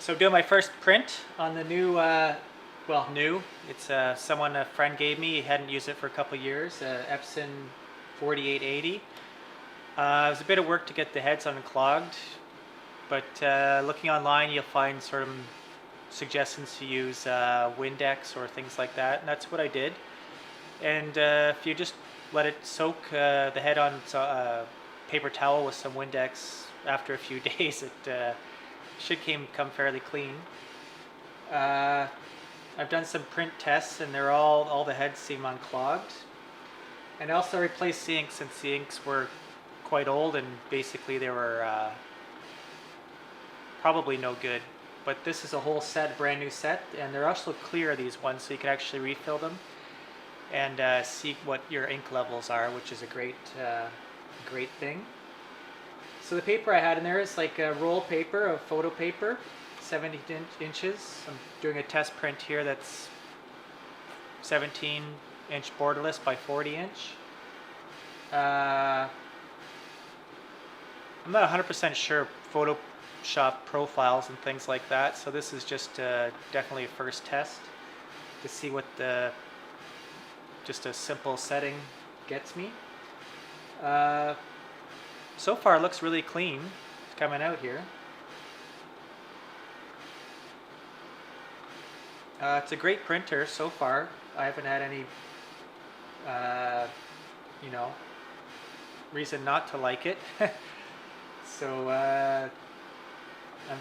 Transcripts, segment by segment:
So I'm doing my first print on the new, well, new. It's a friend gave me. He hadn't used it for a couple years. Epson 4880. It was a bit of work to get the heads unclogged, but looking online, you'll find sort of suggestions to use Windex or things like that, and that's what I did. And if you just let it soak the head on a paper towel with some Windex, after a few days, it should come fairly clean. I've done some print tests, and they're all the heads seem unclogged. And I also replaced the ink since the inks were quite old and basically they were probably no good. But this is a whole set, brand new set, and they're also clear, these ones, so you can actually refill them and see what your ink levels are, which is a great thing. So the paper I had in there is like a roll paper of photo paper, 70 inches. I'm doing a test print here that's 17-inch borderless by 40-inch. I'm not 100% sure Photoshop profiles and things like that, so this is just definitely a first test to see what just a simple setting gets me. So far it looks really clean coming out here. It's a great printer so far. I haven't had any reason not to like it. So I'm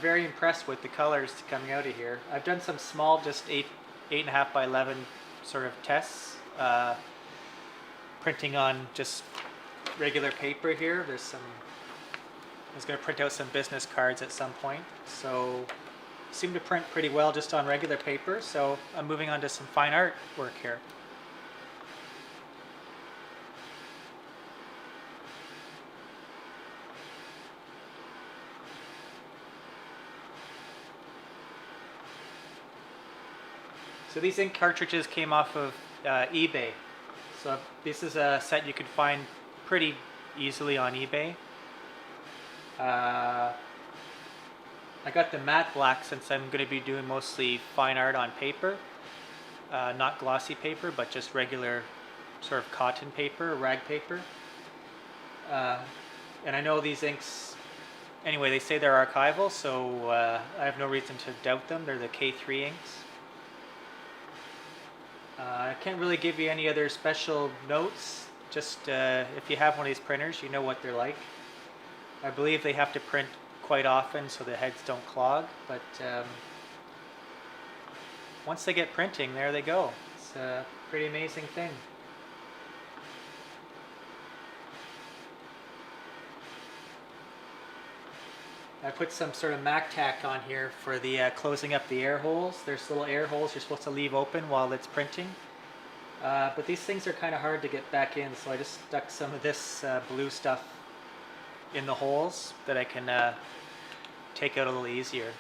very impressed with the colors coming out of here. I've done some small, just 8.5 by 11 sort of tests, printing on just regular paper here. I was going to print out some business cards at some point, so seem to print pretty well just on regular paper, so I'm moving on to some fine art work here. So these ink cartridges came off of eBay. So this is a set you could find pretty easily on eBay. I got the matte black since I'm going to be doing mostly fine art on paper. Not glossy paper, but just regular sort of cotton paper, rag paper. And I know these inks, anyway, they say they're archival, so I have no reason to doubt them. They're the K3 inks. I can't really give you any other special notes. Just if you have one of these printers, you know what they're like. I believe they have to print quite often so the heads don't clog, but once they get printing, there they go. It's a pretty amazing thing. I put some sort of Mac tack on here for the closing up the air holes. There's little air holes you're supposed to leave open while it's printing. But these things are kind of hard to get back in, so I just stuck some of this blue stuff in the holes that I can take out a little easier.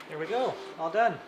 There we go, all done.